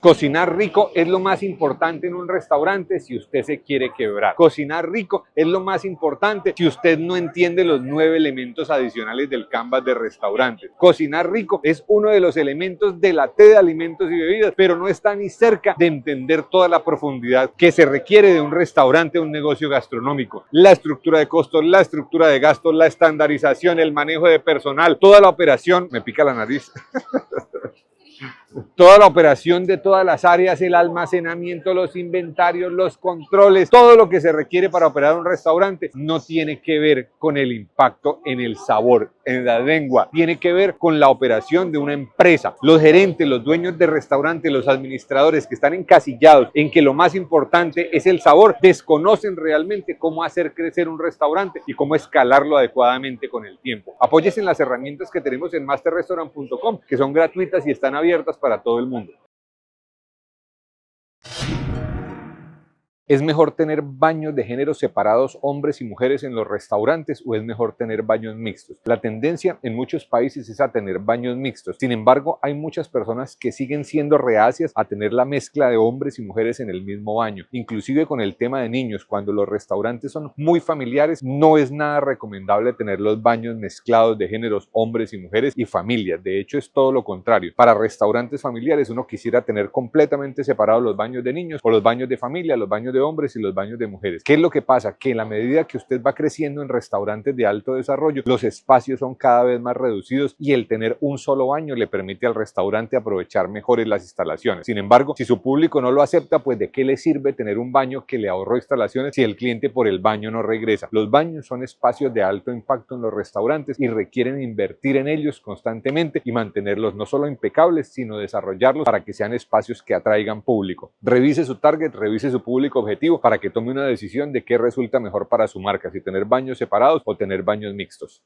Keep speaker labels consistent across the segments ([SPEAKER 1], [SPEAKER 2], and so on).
[SPEAKER 1] Cocinar rico es lo más importante en un restaurante si usted se quiere quebrar. Cocinar rico es lo más importante si usted no entiende los 9 elementos adicionales del Canvas de restaurantes. Cocinar rico es uno de los elementos de la T de alimentos y bebidas, pero no está ni cerca de entender toda la profundidad que se requiere de un restaurante o un negocio gastronómico. La estructura de costos, la estructura de gastos, la estandarización, el manejo de personal, toda la operación, me pica la nariz. Toda la operación de todas las áreas, el almacenamiento, los inventarios, los controles, todo lo que se requiere para operar un restaurante no tiene que ver con el impacto en el sabor, en la lengua, tiene que ver con la operación de una empresa. Los gerentes, los dueños de restaurantes, los administradores que están encasillados en que lo más importante es el sabor, desconocen realmente cómo hacer crecer un restaurante y cómo escalarlo adecuadamente con el tiempo. Apóyese en las herramientas que tenemos en masterrestaurant.com, que son gratuitas y están abiertas para todo el mundo. ¿Es mejor tener baños de géneros separados, hombres y mujeres, en los restaurantes, o es mejor tener baños mixtos? La tendencia en muchos países es a tener baños mixtos. Sin embargo, hay muchas personas que siguen siendo reacias a tener la mezcla de hombres y mujeres en el mismo baño. Inclusive con el tema de niños, cuando los restaurantes son muy familiares, no es nada recomendable tener los baños mezclados de géneros hombres y mujeres y familias. De hecho, es todo lo contrario. Para restaurantes familiares, uno quisiera tener completamente separados los baños de niños o los baños de familia, los baños de hombres y los baños de mujeres. ¿Qué es lo que pasa? Que en la medida que usted va creciendo en restaurantes de alto desarrollo, los espacios son cada vez más reducidos y el tener un solo baño le permite al restaurante aprovechar mejores las instalaciones. Sin embargo, si su público no lo acepta, pues ¿de qué le sirve tener un baño que le ahorró instalaciones si el cliente por el baño no regresa? Los baños son espacios de alto impacto en los restaurantes y requieren invertir en ellos constantemente y mantenerlos no solo impecables, sino desarrollarlos para que sean espacios que atraigan público. Revise su target, revise su público objetivo para que tome una decisión de qué resulta mejor para su marca, si tener baños separados o tener baños mixtos.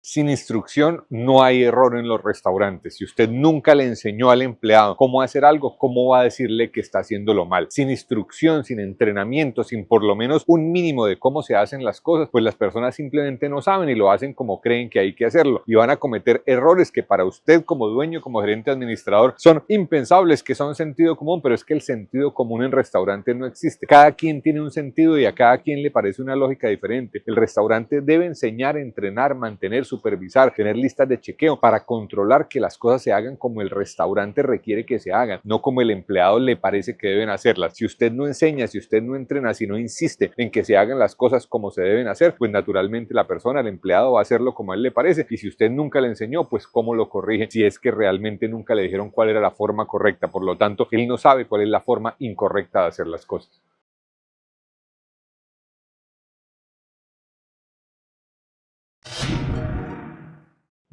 [SPEAKER 1] Sin instrucción no hay error en los restaurantes. Si usted nunca le enseñó al empleado cómo hacer algo, ¿cómo va a decirle que está haciéndolo mal? Sin instrucción, sin entrenamiento, sin por lo menos un mínimo de cómo se hacen las cosas, pues las personas simplemente no saben y lo hacen como creen que hay que hacerlo. Y van a cometer errores que para usted como dueño, como gerente administrador, son impensables, que son sentido común, pero es que el sentido común en restaurantes no existe. Cada quien tiene un sentido y a cada quien le parece una lógica diferente. El restaurante debe enseñar, entrenar, mantener, supervisar, tener listas de chequeo para controlar que las cosas se hagan como el restaurante requiere que se hagan, no como el empleado le parece que deben hacerlas. Si usted no enseña, si usted no entrena, si no insiste en que se hagan las cosas como se deben hacer, pues naturalmente la persona, el empleado, va a hacerlo como a él le parece. Y si usted nunca le enseñó, pues cómo lo corrige si es que realmente nunca le dijeron cuál era la forma correcta. Por lo tanto, él no sabe cuál es la forma incorrecta de hacer las cosas.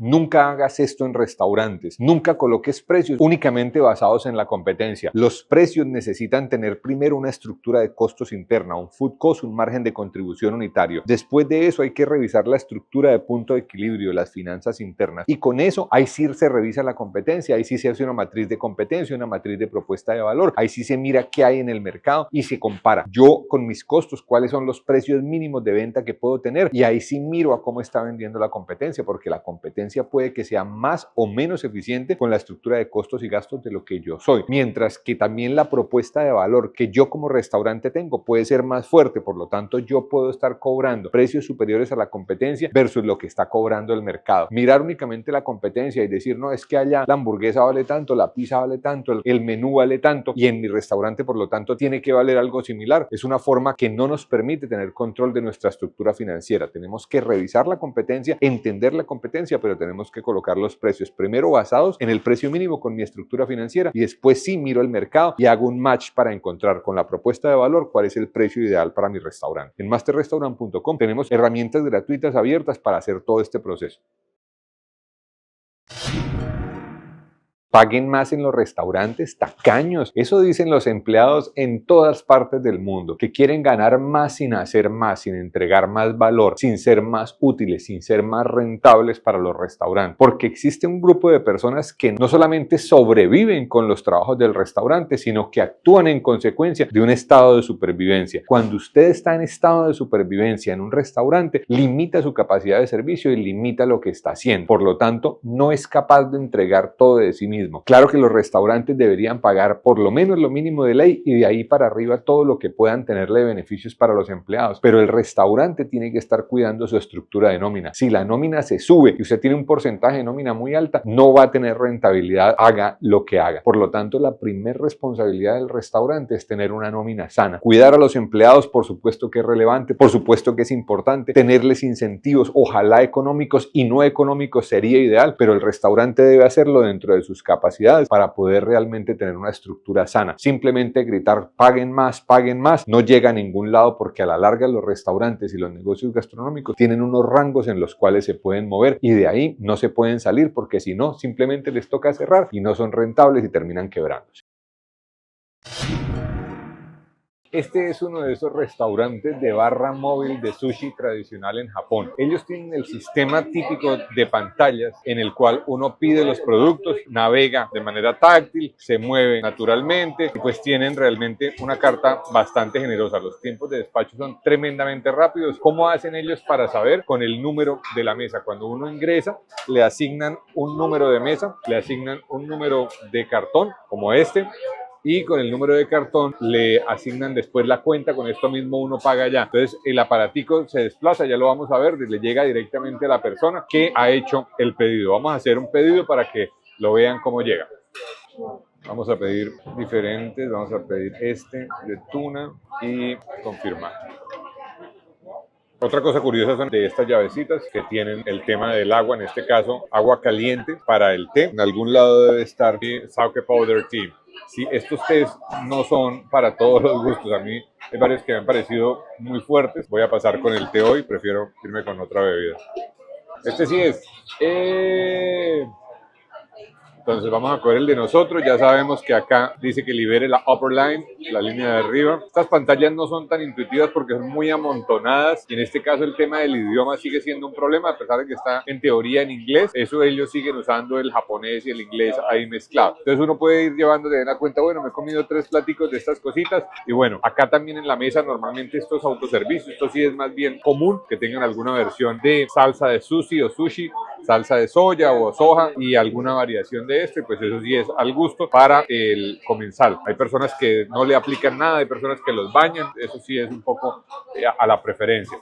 [SPEAKER 1] Nunca hagas esto en restaurantes. Nunca coloques precios únicamente basados en la competencia. Los precios necesitan tener primero una estructura de costos interna, un food cost, un margen de contribución unitario. Después de eso hay que revisar la estructura de punto de equilibrio, las finanzas internas. Y con eso, ahí sí se revisa la competencia, ahí sí se hace una matriz de competencia, una matriz de propuesta de valor. Ahí sí se mira qué hay en el mercado y se compara. Yo con mis costos, cuáles son los precios mínimos de venta que puedo tener, y ahí sí miro a cómo está vendiendo la competencia, porque la competencia puede que sea más o menos eficiente con la estructura de costos y gastos de lo que yo soy, mientras que también la propuesta de valor que yo como restaurante tengo puede ser más fuerte. Por lo tanto, yo puedo estar cobrando precios superiores a la competencia versus lo que está cobrando el mercado. Mirar únicamente la competencia y decir, no, es que allá la hamburguesa vale tanto, la pizza vale tanto, el menú vale tanto y en mi restaurante por lo tanto tiene que valer algo similar, es una forma que no nos permite tener control de nuestra estructura financiera. Tenemos que revisar la competencia, entender la competencia, pero tenemos que colocar los precios primero basados en el precio mínimo con mi estructura financiera, y después sí miro el mercado y hago un match para encontrar con la propuesta de valor cuál es el precio ideal para mi restaurante. En masterrestaurant.com tenemos herramientas gratuitas abiertas para hacer todo este proceso. Paguen más en los restaurantes, tacaños. Eso dicen los empleados en todas partes del mundo, que quieren ganar más sin hacer más, sin entregar más valor, sin ser más útiles, sin ser más rentables para los restaurantes. Porque existe un grupo de personas que no solamente sobreviven con los trabajos del restaurante, sino que actúan en consecuencia de un estado de supervivencia. Cuando usted está en estado de supervivencia en un restaurante, limita su capacidad de servicio y limita lo que está haciendo. Por lo tanto, no es capaz de entregar todo de sí mismo. Claro que los restaurantes deberían pagar por lo menos lo mínimo de ley y de ahí para arriba todo lo que puedan tenerle de beneficios para los empleados, pero el restaurante tiene que estar cuidando su estructura de nómina. Si la nómina se sube y usted tiene un porcentaje de nómina muy alta, no va a tener rentabilidad, haga lo que haga. Por lo tanto, la primera responsabilidad del restaurante es tener una nómina sana. Cuidar a los empleados, por supuesto que es relevante, por supuesto que es importante, tenerles incentivos, ojalá económicos y no económicos sería ideal, pero el restaurante debe hacerlo dentro de sus capacidades para poder realmente tener una estructura sana. Simplemente gritar paguen más, no llega a ningún lado porque a la larga los restaurantes y los negocios gastronómicos tienen unos rangos en los cuales se pueden mover y de ahí no se pueden salir porque si no, simplemente les toca cerrar y no son rentables y terminan quebrándose. Este es uno de esos restaurantes de barra móvil de sushi tradicional en Japón. Ellos tienen el sistema típico de pantallas en el cual uno pide los productos, navega de manera táctil, se mueve naturalmente y pues tienen realmente una carta bastante generosa. Los tiempos de despacho son tremendamente rápidos. ¿Cómo hacen ellos para saber? Con el número de la mesa. Cuando uno ingresa, le asignan un número de mesa, le asignan un número de cartón como este, y con el número de cartón le asignan después la cuenta, con esto mismo uno paga ya. Entonces el aparatico se desplaza, ya lo vamos a ver, le llega directamente a la persona que ha hecho el pedido. Vamos a hacer un pedido para que lo vean cómo llega. Vamos a pedir diferentes, vamos a pedir este de tuna y confirmar. Otra cosa curiosa son de estas llavecitas que tienen el tema del agua, en este caso agua caliente para el té. En algún lado debe estar Sake Powder Tea. Sí, estos tés no son para todos los gustos. A mí hay varios que me han parecido muy fuertes. Voy a pasar con el té hoy, prefiero irme con otra bebida. Este sí es. Entonces vamos a coger el de nosotros. Ya sabemos que acá dice que libere la upper line, la línea de arriba. Estas pantallas no son tan intuitivas porque son muy amontonadas y en este caso el tema del idioma sigue siendo un problema, a pesar de que está en teoría en inglés. Eso ellos siguen usando el japonés y el inglés ahí mezclado. Entonces uno puede ir llevando de una cuenta, bueno, me he comido 3 platicos de estas cositas y bueno, acá también en la mesa normalmente estos autoservicios, esto sí es más bien común que tengan alguna versión de salsa de sushi o sushi, salsa de soya o soja y alguna variación de esto, y pues eso sí es al gusto para el comensal. Hay personas que no le aplican nada, hay personas que los bañan, eso sí es un poco a la preferencia.